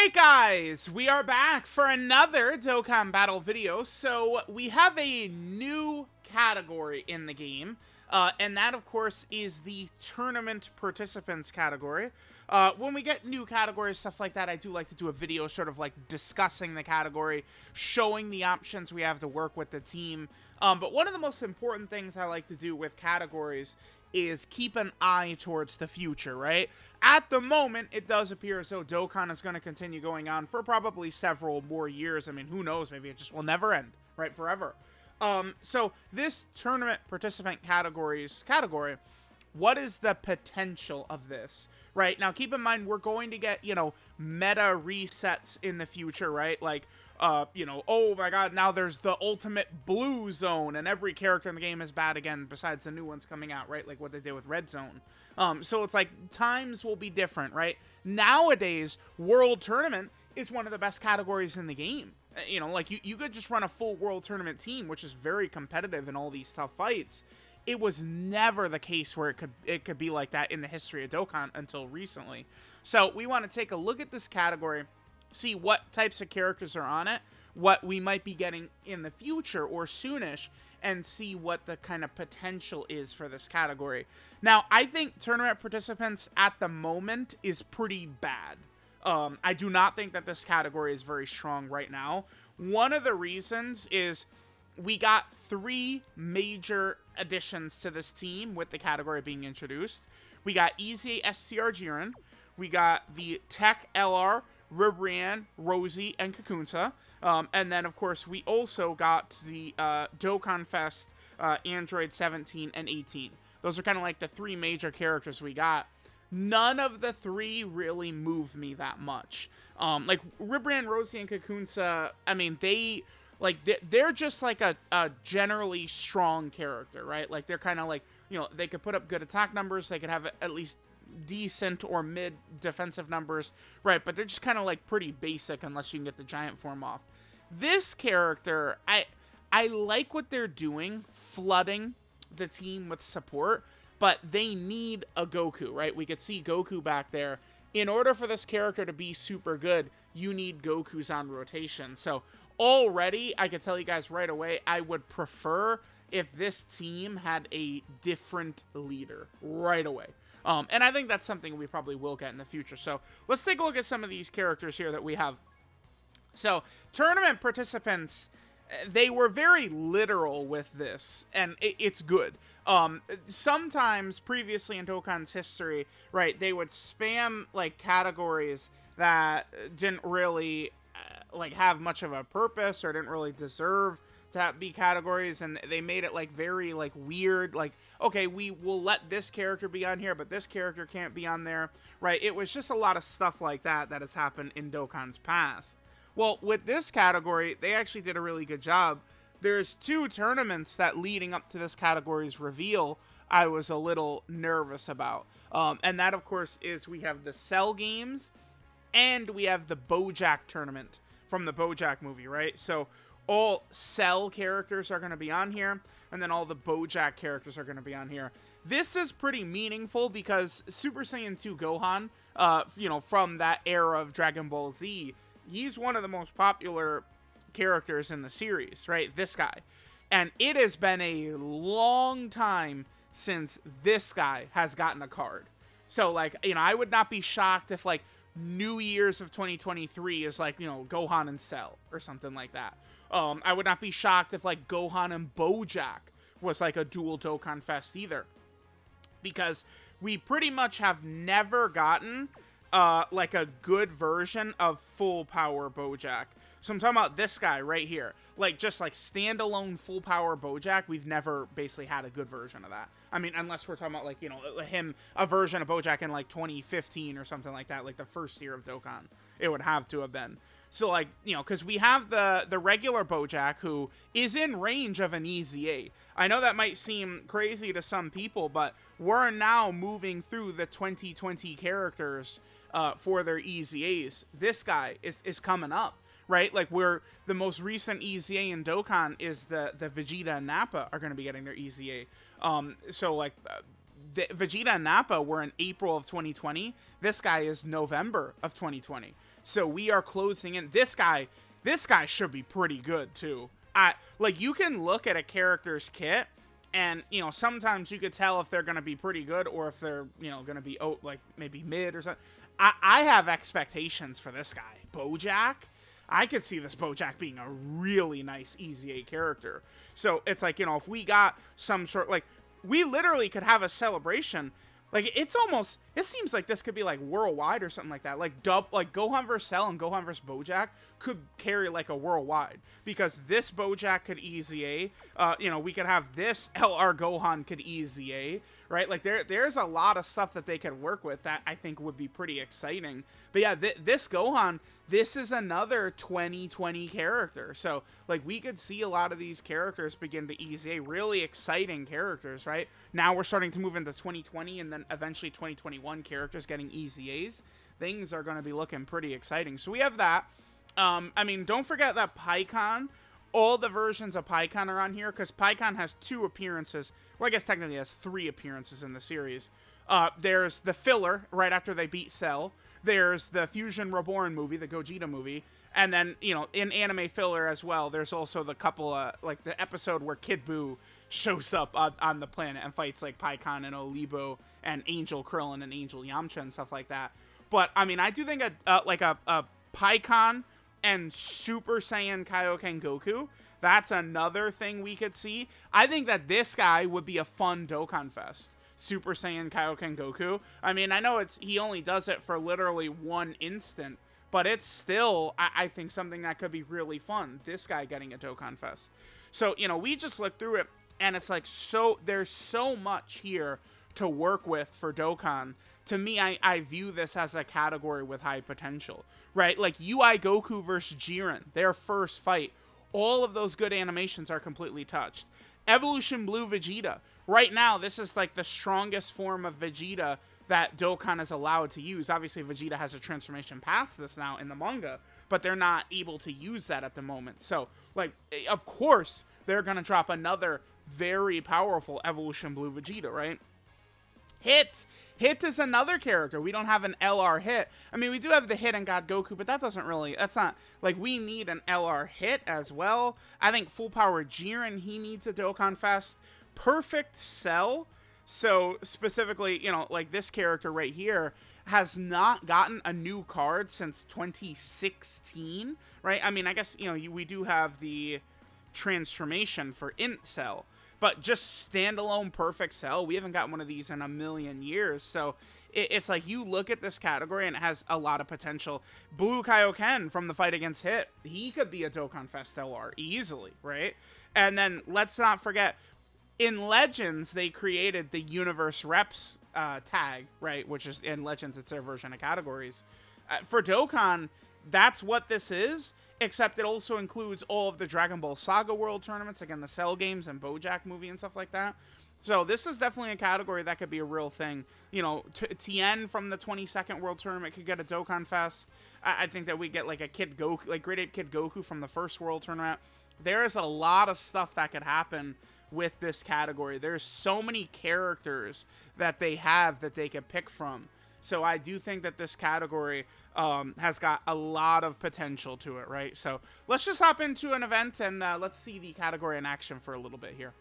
Alright guys, we are back for another Dokkan Battle video. So we have a new category in the game, and that of course is the Tournament Participants category. When we get new categories, stuff like that, I do like to do a video sort of like discussing the category, showing the options we have to work with the team. But one of the most important things I like to do with categories is keep an eye towards the future, right? At the moment, it does appear as though Dokkan is going to continue going on for probably several more years. I mean, who knows? Maybe it just will never end, right? Forever. So this tournament participant category, what is the potential of this, right? Now, keep in mind, we're going to get, meta resets in the future, right? Like, oh my god, now there's the ultimate blue zone, and every character in the game is bad again, besides the new ones coming out, right? Like what they did with red zone. So it's like, times will be different, right? Nowadays, World Tournament is one of the best categories in the game. Like, you could just run a full World Tournament team, which is very competitive in all these tough fights. It was never the case where it could be like that in the history of Dokkan until recently. So we want to take a look at this category, see what types of characters are on it, what we might be getting in the future or soonish, and see what the kind of potential is for this category. Now, I think tournament participants at the moment is pretty bad. I do not think that this category is very strong right now. One of the reasons is we got 3 major additions to this team with the category being introduced. We got EZA STR Jiren, we got the Tech LR, Ribrianne, Rosie, and Kakunsa. And then, of course, we also got the Dokkan Fest Android 17 and 18. Those are kind of like the 3 major characters we got. None of the 3 really move me that much. Like, Ribrianne, Rosie, and Kakunsa, I mean, they're just like a generally strong character, right? Like, they're kind of like, they could put up good attack numbers, they could have at least decent or mid defensive numbers, right? But they're just kind of like pretty basic unless you can get the giant form off. This character, I like what they're doing, flooding the team with support, but they need a Goku, right? We could see Goku back there. In order for this character to be super good, you need Gokus on rotation. So already, I can tell you guys right away, I would prefer if this team had a different leader right away. And I think that's something we probably will get in the future. So let's take a look at some of these characters here that we have. So tournament participants, they were very literal with this, and it's good. Sometimes previously in Dokkan's history, right, they would spam like categories that didn't really like have much of a purpose or didn't really deserve to be categories, and they made it like very like weird, like, okay, we will let this character be on here, but this character can't be on there, right? It was just a lot of stuff like that has happened in Dokkan's past. Well, with this category, they actually did a really good job. There's 2 tournaments that leading up to this category's reveal I was a little nervous about. And that, of course, is we have the Cell Games and we have the BoJack tournament from the BoJack movie, right? So all Cell characters are going to be on here, and then all the BoJack characters are going to be on here. This is pretty meaningful because Super Saiyan 2 Gohan, from that era of Dragon Ball Z, he's one of the most popular characters in the series, right? This guy. And it has been a long time since this guy has gotten a card. So, like, I would not be shocked if, like, New Year's of 2023 is, like, Gohan and Cell or something like that. I would not be shocked if, like, Gohan and BoJack was, like, a dual Dokkan Fest either. Because we pretty much have never gotten, like, a good version of full power BoJack. So I'm talking about this guy right here. Like, just, like, standalone full power BoJack, we've never basically had a good version of that. I mean, unless we're talking about, like, a version of BoJack in, like, 2015 or something like that, like the first year of Dokkan. It would have to have been. So, like, because we have the regular BoJack who is in range of an EZA. I know that might seem crazy to some people, but we're now moving through the 2020 characters for their EZAs. This guy is coming up, right? Like, the most recent EZA in Dokkan is the Vegeta and Nappa are going to be getting their EZA. So, like, Vegeta and Nappa were in April of 2020. This guy is November of 2020. So we are closing in. This guy should be pretty good too. Like, you can look at a character's kit and, you know, sometimes you could tell if they're going to be pretty good or if they're, you know, going to be, like, maybe mid or something. I have expectations for this guy. Bojack, I could see this Bojack being a really nice Easy A character. So it's like, you know, if we got some sort, like, we literally could have a celebration. Like, it's almost, it seems like this could be like worldwide or something like that. Like Gohan vs. Cell and Gohan vs. Bojack could carry like a worldwide, because this Bojack could Easy A. You know, we could have this LR Gohan could Easy A, right? Like, there's a lot of stuff that they could work with that I think would be pretty exciting. But yeah, this Gohan, this is another 2020 character. So, like, we could see a lot of these characters begin to Easy A. Really exciting characters, right? Now we're starting to move into 2020 and then eventually 2021 characters getting Easy A's. Things are going to be looking pretty exciting. So we have that. I mean, don't forget that Pikkon, all the versions of Pikkon are on here, because Pikkon has 2 appearances. Well, I guess technically it has 3 appearances in the series. There's the filler right after they beat Cell. There's the Fusion Reborn movie, the Gogeta movie. And then, you know, in anime filler as well, there's also the couple, like the episode where Kid Buu shows up on the planet and fights like Pikkon and Olibo and Angel Krillin and Angel Yamcha and stuff like that. But, I mean, I do think a Pikkon and Super Saiyan Kaioken Goku, that's another thing we could see. I think that this guy would be a fun Dokkan Fest. Super Saiyan Kaioken Goku. I mean, I know he only does it for literally 1 instant, but it's still, I think, something that could be really fun. This guy getting a Dokkan Fest. So, you know, we just looked through it, and it's like, there's so much here to work with for Dokkan. To me, I view this as a category with high potential, right? Like UI Goku versus Jiren, their first fight. All of those good animations are completely touched. Evolution Blue Vegeta. Right now, this is like the strongest form of Vegeta that Dokkan is allowed to use. Obviously, Vegeta has a transformation past this now in the manga, but they're not able to use that at the moment. So, like, of course, they're going to drop another very powerful Evolution Blue Vegeta, right? Hit is another character. We don't have an LR Hit. I mean, we do have the Hit and God Goku, but that's not, like, we need an LR Hit as well. I think Full Power Jiren, he needs a Dokkan Fest. Perfect Cell. So, specifically, you know, like this character right here has not gotten a new card since 2016, right? I mean, I guess, you know, we do have the transformation for Int Cell, but just standalone Perfect Cell, we haven't got one of these in a million years. So it's like, you look at this category and it has a lot of potential. Blue Kaioken from the fight against Hit, he could be a Dokkan Fest LR easily, right? And then let's not forget, in Legends, they created the Universe Reps tag, right? Which is, in Legends, it's their version of categories. For Dokkan, that's what this is, except it also includes all of the Dragon Ball Saga World tournaments, again, the Cell games and Bojack movie and stuff like that. So this is definitely a category that could be a real thing. You know, Tien from the 22nd World Tournament could get a Dokkan Fest. I think that we get like a Kid Goku, like Great Ape Kid Goku from the first World Tournament. There is a lot of stuff that could happen with this category. There's so many characters that they have that they could pick from. So I do think that this category has got a lot of potential to it, right? So let's just hop into an event and let's see the category in action for a little bit here.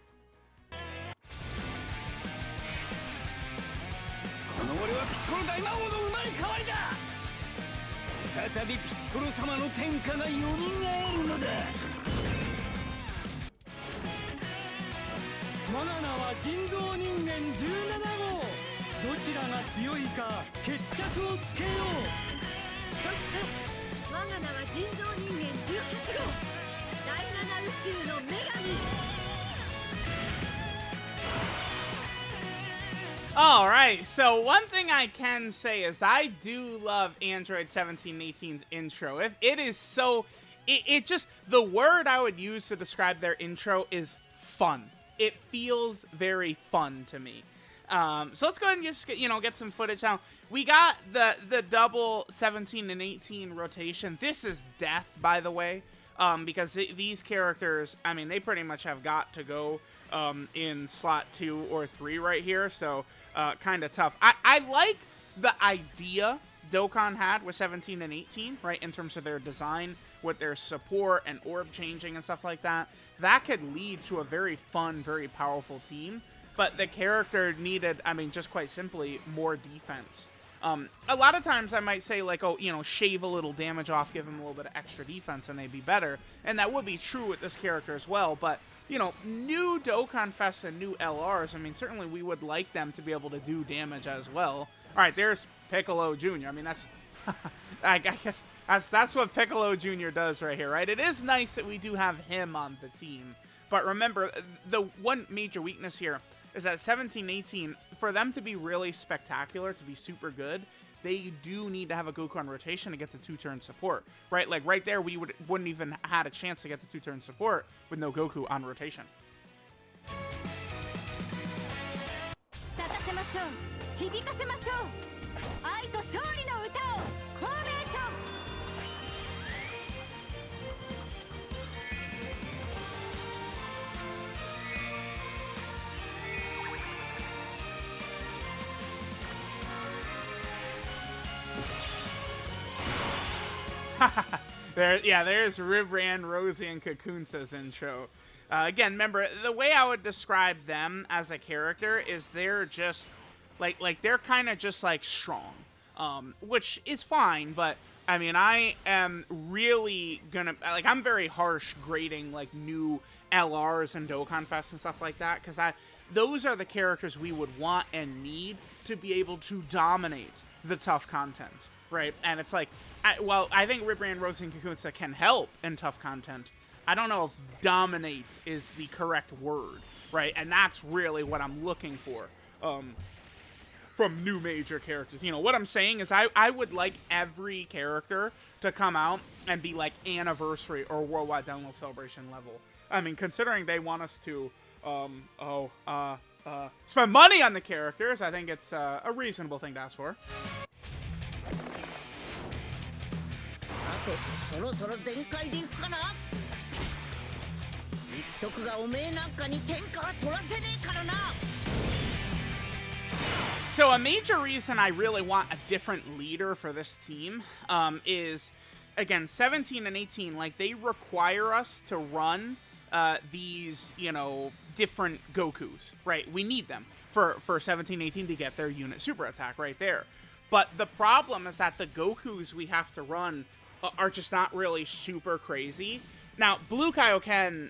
All right, so one thing I can say is I do love Android 1718's intro. It is so, it just, the word I would use to describe their intro is fun. It feels very fun to me. So let's go ahead and just get some footage now. We got the double 17 and 18 rotation. This is death, by the way, because these characters, I mean, they pretty much have got to go in slot 2 or 3 right here. So kind of tough. I like the idea Dokkan had with 17 and 18, right, in terms of their design, with their support and orb changing and stuff like that. That could lead to a very fun, very powerful team, but the character needed, I mean, just quite simply, more defense. A lot of times I might say, like, oh, you know, shave a little damage off, give them a little bit of extra defense, and they'd be better. And that would be true with this character as well. But, you know, new Dokkan Fest and new LRs, I mean, certainly we would like them to be able to do damage as well. All right, there's Piccolo Jr. I mean, that's, I guess that's what Piccolo Jr. does right here, right? It is nice that we do have him on the team. But remember, the one major weakness here is that 17-18, for them to be really spectacular, to be super good, they do need to have a Goku on rotation to get the 2-turn support, right? Like right there, we wouldn't even had a chance to get the 2-turn support with no Goku on rotation. There's Ribran, Rosie, and Kakunsa's intro. Again, remember, the way I would describe them as a character is they're just, like they're kind of just, like, strong. Which is fine, but, I mean, I am really gonna, like, I'm very harsh grading, like, new LRs and Dokkan Fest and stuff like that, because those are the characters we would want and need to be able to dominate the tough content, right? And it's like, I think Ribran, Rosie, and Kakunsa can help in tough content. I don't know if dominate is the correct word, right? And that's really what I'm looking for from new major characters. You know, what I'm saying is I would like every character to come out and be like Anniversary or Worldwide Download Celebration level. I mean, considering they want us to spend money on the characters, I think it's a reasonable thing to ask for. そろそろ全開でいくかな。言っとくがおめえなんかに天下は取らせねえからな。 So a major reason I really want a different leader for this team is, again, 17 and 18, like, they require us to run these, you know, different Gokus, right? We need them for 17, 18 to get their unit super attack right there. But the problem is that the Gokus we have to run are just not really super crazy. Now, Blue Kaioken,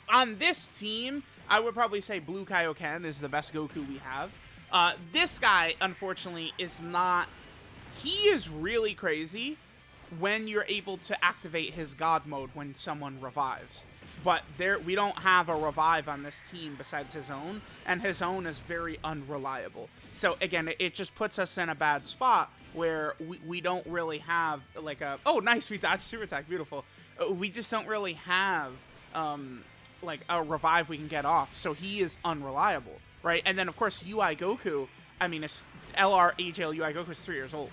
on this team, I would probably say Blue Kaioken is the best Goku we have. This guy, unfortunately, is not... He is really crazy when you're able to activate his God mode when someone revives. But we don't have a revive on this team besides his own, and his own is very unreliable. So, again, it just puts us in a bad spot where we don't really have, like, a... Oh, nice, we dodged super attack, beautiful. We just don't really have, like, a revive we can get off, so he is unreliable, right? And then, of course, UI Goku, I mean, it's LR AJL UI Goku is 3 years old.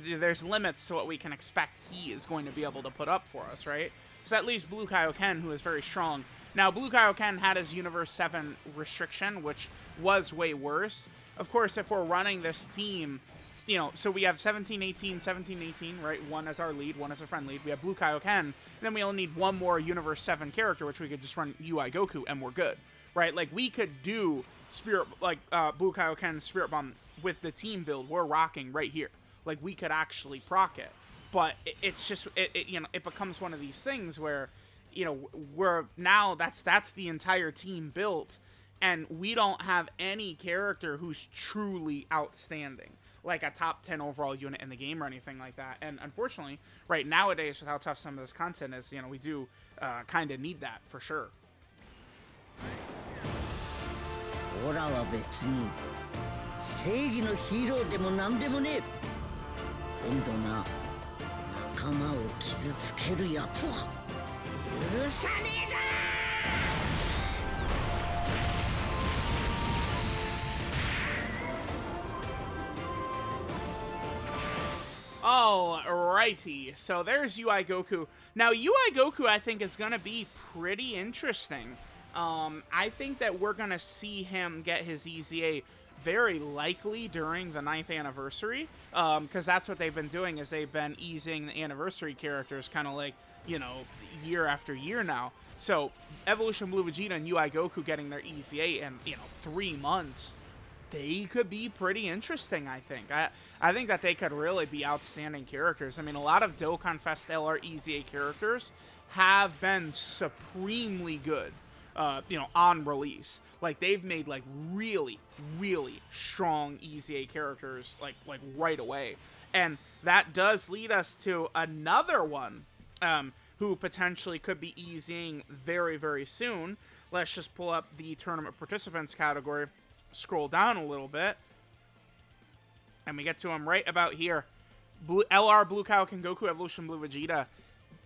There's limits to what we can expect he is going to be able to put up for us, right? So that leaves Blue Kaioken, who is very strong. Now, Blue Kaioken had his Universe 7 restriction, which was way worse. Of course, if we're running this team, you know, so we have 17-18, 17-18, right? One as our lead, one as a friend lead. We have Blue Kaioken, and then we only need one more Universe 7 character, which we could just run UI Goku, and we're good, right? Like, we could do Spirit, like, Blue Kaioken Spirit Bomb with the team build we're rocking right here. Like, we could actually proc it. But it's just, you know, it becomes one of these things where, you know, we're now, that's the entire team built, and we don't have any character who's truly outstanding, like a top 10 overall unit in the game or anything like that. And unfortunately, right nowadays, with how tough some of this content is, you know, we do kind of need that for sure. オラは別に正義のヒーローでもなんでもねえ。今度な。仲間を傷つけるやつは許さねえぞ。 Alrighty, so there's UI Goku. Now, UI Goku, I think, is going to be pretty interesting. I think that we're going to see him get his EZA very likely during the 9th anniversary, because that's what they've been doing, is they've been easing the anniversary characters kind of like, you know, year after year now. So Evolution Blue Vegeta and UI Goku getting their EZA in, you know, 3 months, they could be pretty interesting, I think. I think that they could really be outstanding characters. I mean, a lot of Dokkan Fest LR EZA characters have been supremely good, you know, on release. Like, they've made, like, really, really strong EZA characters, like right away. And that does lead us to another one, who potentially could be easing very, very soon. Let's just pull up the tournament participants category, scroll down a little bit, and we get to him right about here. LR Blue Kaioken Goku Evolution Blue Vegeta.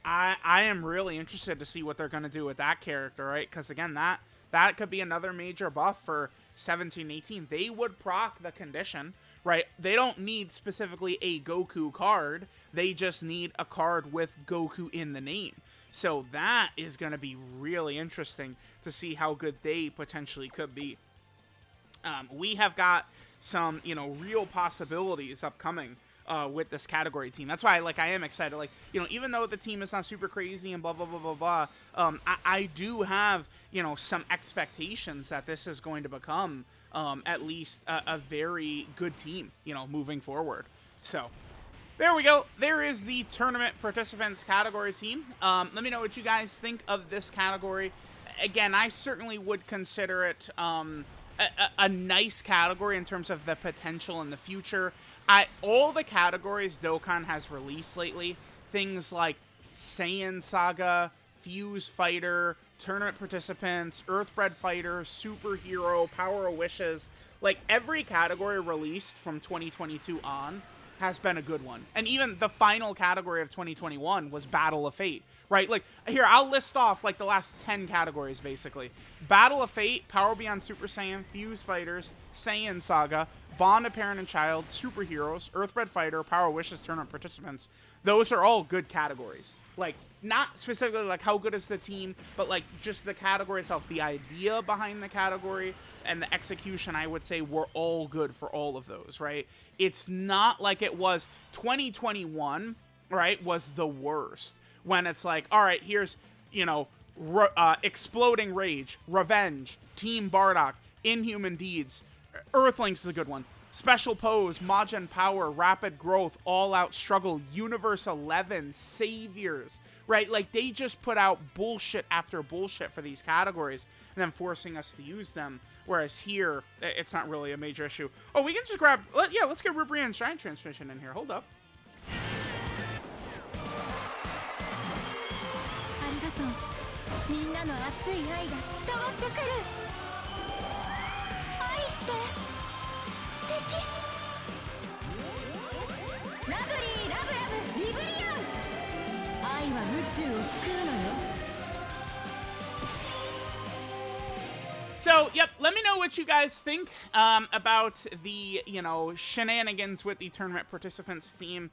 I am really interested to see what they're going to do with that character, right? Because, again, that could be another major buff for 17-18. They would proc the condition, right? They don't need specifically a Goku card. They just need a card with Goku in the name. So that is going to be really interesting to see how good they potentially could be. We have got some, you know, real possibilities upcoming with this category team. That's why, like, I am excited. Like, you know, even though the team is not super crazy and blah, blah, blah, blah, blah, I do have, you know, some expectations that this is going to become at least a very good team, you know, moving forward. So, there we go. There is the tournament participants category team. Let me know what you guys think of this category. Again, I certainly would consider it a nice category in terms of the potential in the future. All the categories Dokkan has released lately, things like Saiyan Saga, Fuse Fighter, Tournament Participants, Earthbred Fighter, Superhero, Power of Wishes, like every category released from 2022 on has been a good one. And even the final category of 2021 was Battle of Fate, right? Like, here, I'll list off, like, the last 10 categories, basically. Battle of Fate, Power Beyond Super Saiyan, Fuse Fighters, Saiyan Saga, Bond of Parent and Child, Superheroes, Earthbred Fighter, Power Wishes Tournament Participants. Those are all good categories. Like, not specifically, like, how good is the team, but, like, just the category itself. The idea behind the category and the execution, I would say, were all good for all of those, right? It's not like it was 2021, right, was the worst. When it's like, all right, here's, you know, Exploding Rage, Revenge, Team Bardock, Inhuman Deeds, Earthlings is a good one, Special Pose, Majin Power, Rapid Growth, All Out Struggle, Universe 11, Saviors, right? Like, they just put out bullshit after bullshit for these categories and then forcing us to use them. Whereas here, it's not really a major issue. Oh, we can just grab, yeah, let's get Rubrian's Shine Transmission in here. Hold up. So, yep, let me know what you guys think about the, you know, shenanigans with the tournament participants team.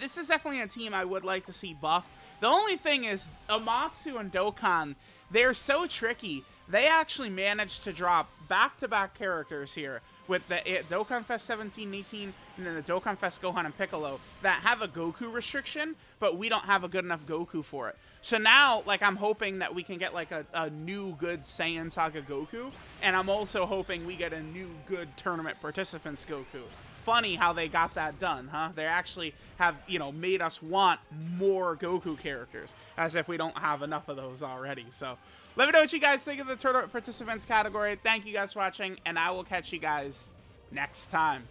This is definitely a team I would like to see buffed. The only thing is, Amatsu and Dokkan, they're so tricky. They actually managed to drop back-to-back characters here with the Dokkan Fest 17-18 and then the Dokkan Fest Gohan and Piccolo that have a Goku restriction, but we don't have a good enough Goku for it. So now, like, I'm hoping that we can get, like, a new good Saiyan Saga Goku, and I'm also hoping we get a new good tournament participants Goku. Funny how they got that done, huh? They actually have, you know, made us want more Goku characters, as if we don't have enough of those already. So, let me know what you guys think of the tournament participants category. Thank you guys for watching, and I will catch you guys next time.